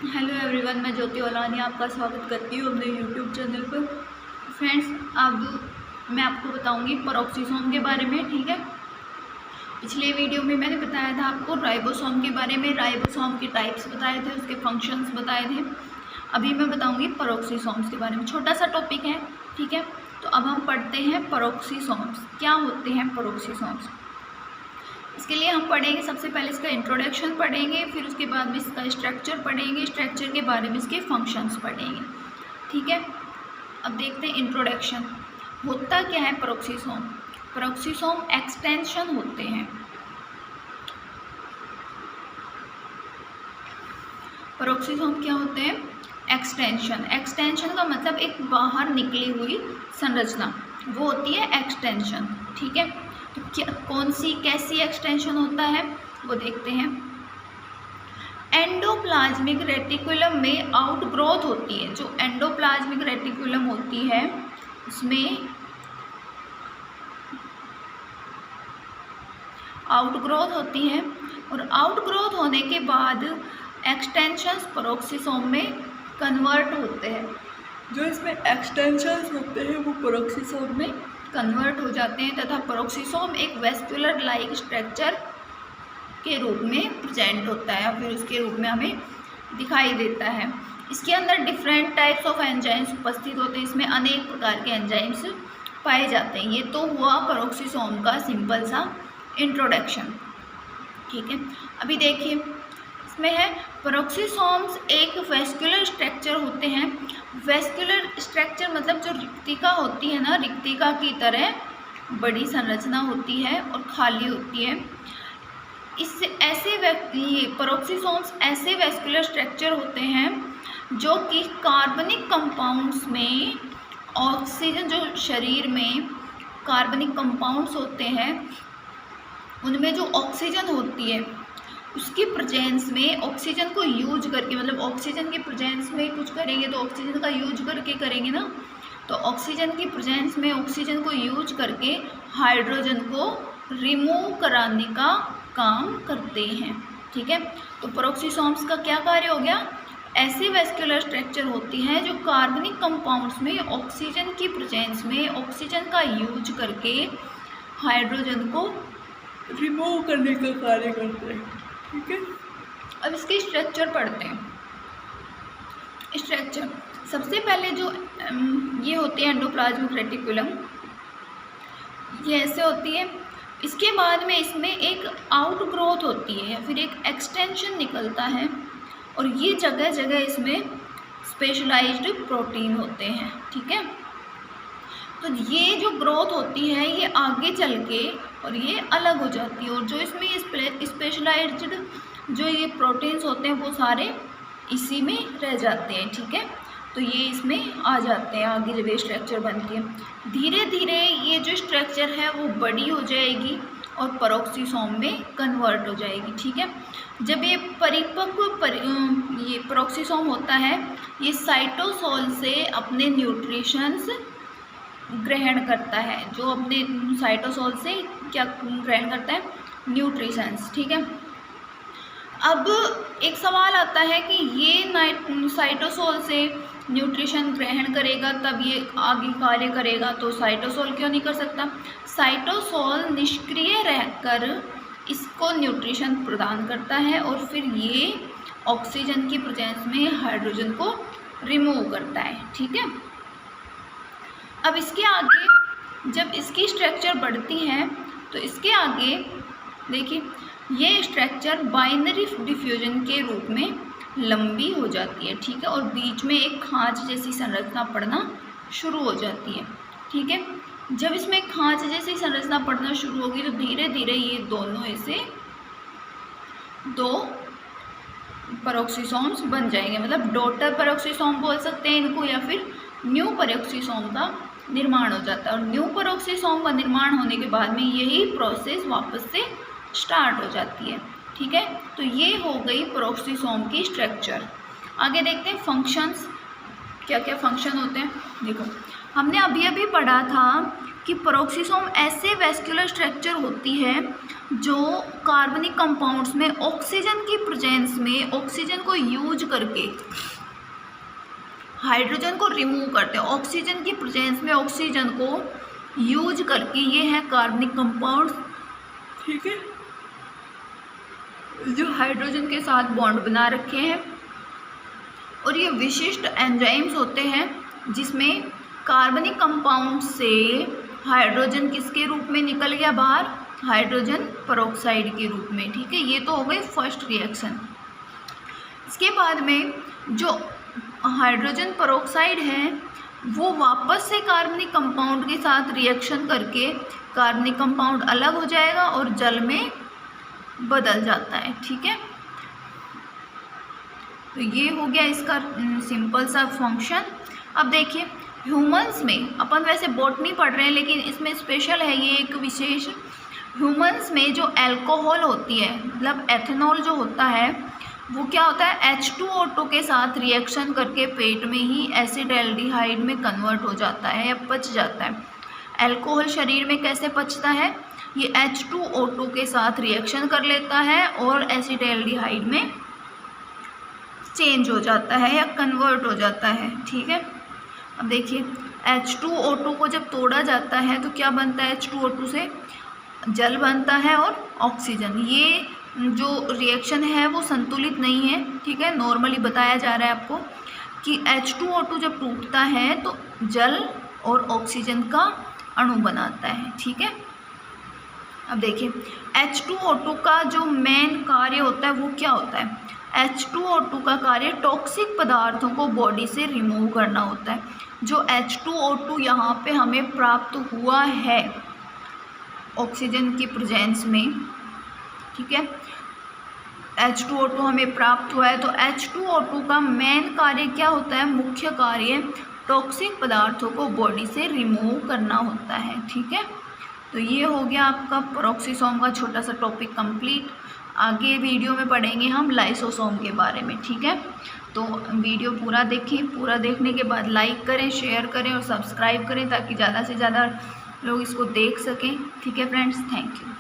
Hello everyone, मैं ज्योति ओलानी आपका स्वागत करती हूँ अपने यूट्यूब चैनल पर। फ्रेंड्स, अब मैं आपको बताऊंगी पेरोक्सीसोम के बारे में। ठीक है, पिछले वीडियो में मैंने बताया था आपको राइबोसोम के बारे में, राइबोसोम के टाइप्स बताए थे, उसके फंक्शंस बताए थे। अभी मैं बताऊंगी पेरोक्सीसोम्स के बारे में। छोटा सा टॉपिक है, ठीक है। तो अब हम पढ़ते हैं पेरोक्सीसोम्स। क्या होते हैं पेरोक्सीसोम्स? इसके लिए हम पढ़ेंगे सबसे पहले इसका इंट्रोडक्शन पढ़ेंगे, फिर उसके बाद में इसका स्ट्रक्चर पढ़ेंगे, स्ट्रक्चर के बारे में इसके फंक्शंस पढ़ेंगे। ठीक है, अब देखते हैं इंट्रोडक्शन। होता क्या है पेरोक्सीसोम? पेरोक्सीसोम एक्सटेंशन होते हैं। पेरोक्सीसोम क्या होते हैं? एक्सटेंशन। एक्सटेंशन का मतलब एक बाहर निकली हुई संरचना, वो होती है एक्सटेंशन। ठीक है, तो क्या कौन सी कैसी एक्सटेंशन होता है वो देखते हैं। एंडोप्लाज्मिक रेटिकुलम में आउटग्रोथ होती है। जो एंडोप्लाज्मिक रेटिकुलम होती है उसमें आउटग्रोथ होती है, और आउटग्रोथ होने के बाद एक्सटेंशंस पेरोक्सीसोम में कन्वर्ट होते हैं। जो इसमें एक्सटेंशंस होते हैं वो पेरोक्सीसोम में कन्वर्ट हो जाते हैं, तथा पेरोक्सीसोम एक वेस्कुलर लाइक स्ट्रक्चर के रूप में प्रेजेंट होता है, फिर उसके रूप में हमें दिखाई देता है। इसके अंदर डिफरेंट टाइप्स ऑफ एंजाइम्स उपस्थित होते हैं। इसमें अनेक प्रकार के एंजाइम्स पाए जाते हैं। ये तो हुआ पेरोक्सीसोम का सिंपल सा इंट्रोडक्शन। ठीक है, अभी देखिए इसमें है पेरोक्सीसोम्स एक वेस्कुलर स्ट्रक्चर होते हैं। वेस्कुलर स्ट्रक्चर मतलब जो रिक्तिका होती है ना, रिक्तिका की तरह बड़ी संरचना होती है और खाली होती है। इससे ऐसे ये पेरोक्सीसोम्स ऐसे वेस्कुलर स्ट्रक्चर होते हैं जो कि कार्बनिक कंपाउंड्स में ऑक्सीजन, जो शरीर में कार्बनिक कंपाउंड्स होते हैं उनमें जो ऑक्सीजन होती है उसकी प्रेजेंस में ऑक्सीजन को यूज करके, मतलब ऑक्सीजन की प्रेजेंस में कुछ करेंगे तो ऑक्सीजन का यूज करके करेंगे ना, तो ऑक्सीजन की प्रेजेंस में ऑक्सीजन को यूज करके हाइड्रोजन को रिमूव कराने का काम करते हैं। ठीक है, तो पेरोक्सीसोम्स का क्या कार्य हो गया? ऐसी वेस्कुलर स्ट्रक्चर होती हैं जो कार्बनिक कंपाउंड्स में ऑक्सीजन की प्रेजेंस में ऑक्सीजन का यूज करके हाइड्रोजन को रिमूव करने का कार्य करते हैं। ठीक है, अब इसके स्ट्रक्चर पढ़ते हैं। स्ट्रक्चर सबसे पहले जो ये होती है एंडोप्लाज्मिक रेटिकुलम, ये ऐसे होती है। इसके बाद में इसमें एक आउटग्रोथ होती है या फिर एक एक्सटेंशन निकलता है, और ये जगह जगह इसमें स्पेशलाइज्ड प्रोटीन होते हैं। ठीक है, तो ये जो ग्रोथ होती है ये आगे चल के और ये अलग हो जाती है, और जो इसमें ये स्पेशलाइज्ड जो ये प्रोटीन्स होते हैं वो सारे इसी में रह जाते हैं। ठीक है, तो ये इसमें आ जाते हैं आगे जब ये स्ट्रक्चर बनती है। धीरे धीरे ये जो स्ट्रक्चर है वो बड़ी हो जाएगी और पेरोक्सीसोम में कन्वर्ट हो जाएगी। ठीक है, जब ये परिपक्व ये पेरोक्सीसोम होता है, ये साइटोसोल से अपने न्यूट्रिशंस ग्रहण करता है। जो अपने साइटोसोल से क्या ग्रहण करता है? न्यूट्रिशंस। ठीक है, अब एक सवाल आता है कि ये साइटोसोल से न्यूट्रिशन ग्रहण करेगा तब ये आगे कार्य करेगा, तो साइटोसोल क्यों नहीं कर सकता? साइटोसोल निष्क्रिय रहकर इसको न्यूट्रिशन प्रदान करता है और फिर ये ऑक्सीजन की प्रेजेंस में हाइड्रोजन को रिमूव करता है। ठीक है, अब इसके आगे जब इसकी स्ट्रक्चर बढ़ती है तो इसके आगे देखिए ये स्ट्रक्चर बाइनरी डिफ्यूजन के रूप में लंबी हो जाती है। ठीक है, और बीच में एक खांच जैसी संरचना पड़ना शुरू हो जाती है। ठीक है, जब इसमें खांच जैसी संरचना पड़ना शुरू होगी तो धीरे धीरे ये दोनों ऐसे दो पेरोक्सीसोम्स बन जाएंगे। मतलब डॉटर पेरोक्सीसोम बोल सकते हैं इनको, या फिर न्यू पेरोक्सीसोम का निर्माण हो जाता है। और न्यू पेरोक्सीसोम का निर्माण होने के बाद में यही प्रोसेस वापस से स्टार्ट हो जाती है। ठीक है, तो ये हो गई पेरोक्सीसोम की स्ट्रक्चर। आगे देखते हैं फंक्शंस, क्या क्या फंक्शन होते हैं। देखो, हमने अभी अभी पढ़ा था कि पेरोक्सिसोम ऐसे वैस्कुलर स्ट्रक्चर होती है जो कार्बनिक कंपाउंड्स में ऑक्सीजन की प्रेजेंस में ऑक्सीजन को यूज करके हाइड्रोजन को रिमूव करते हैं। ऑक्सीजन की प्रेजेंस में ऑक्सीजन को यूज करके ये है कार्बनिक कंपाउंड्स, ठीक है, जो हाइड्रोजन के साथ बॉन्ड बना रखे हैं। और ये विशिष्ट एंजाइम्स होते हैं जिसमें कार्बनिक कंपाउंड से हाइड्रोजन किसके रूप में निकल गया बाहर, हाइड्रोजन पेरोक्साइड के रूप में, ठीक है। ये तो हो गई फर्स्ट रिएक्शन। इसके बाद में जो हाइड्रोजन पेरोक्साइड है वो वापस से कार्बनिक कंपाउंड के साथ रिएक्शन करके कार्बनिक कंपाउंड अलग हो जाएगा और जल में बदल जाता है, ठीक है। तो ये हो गया इसका सिंपल सा फंक्शन। अब देखिए ह्यूमंस में, अपन वैसे बॉटनी पढ़ रहे हैं लेकिन इसमें स्पेशल है ये एक विशेष, ह्यूमंस में जो अल्कोहल होती है मतलब एथेनॉल जो होता है वो क्या होता है H2O2 के साथ रिएक्शन करके पेट में ही एसिडल्डिहाइड में कन्वर्ट हो जाता है या पच जाता है। अल्कोहल शरीर में कैसे पचता है, ये H2O2 के साथ रिएक्शन कर लेता है और एसिडल्डिहाइड में चेंज हो जाता है या कन्वर्ट हो जाता है, ठीक है। अब देखिए H2O2 को जब तोड़ा जाता है तो क्या बनता है, H2O2 से जल बनता है और ऑक्सीजन। ये जो रिएक्शन है वो संतुलित नहीं है, ठीक है। नॉर्मली बताया जा रहा है आपको कि H2O2 जब टूटता है तो जल और ऑक्सीजन का अणु बनाता है, ठीक है। अब देखिए H2O2 का जो मेन कार्य होता है वो क्या होता है, H2O2 का कार्य टॉक्सिक पदार्थों को बॉडी से रिमूव करना होता है। जो H2O2 यहाँ पे हमें प्राप्त हुआ है ऑक्सीजन की प्रेजेंस में, ठीक है, H2O2 हमें प्राप्त हुआ है तो H2O2 का मेन कार्य क्या होता है, मुख्य कार्य टॉक्सिक पदार्थों को बॉडी से रिमूव करना होता है, ठीक है। तो ये हो गया आपका पेरोक्सिसोम का छोटा सा टॉपिक कंप्लीट। आगे वीडियो में पढ़ेंगे हम लाइसोसोम के बारे में, ठीक है। तो वीडियो पूरा देखें, पूरा देखने के बाद लाइक करें, शेयर करें और सब्सक्राइब करें ताकि ज़्यादा से ज़्यादा लोग इसको देख सकें, ठीक है फ्रेंड्स। Thank you.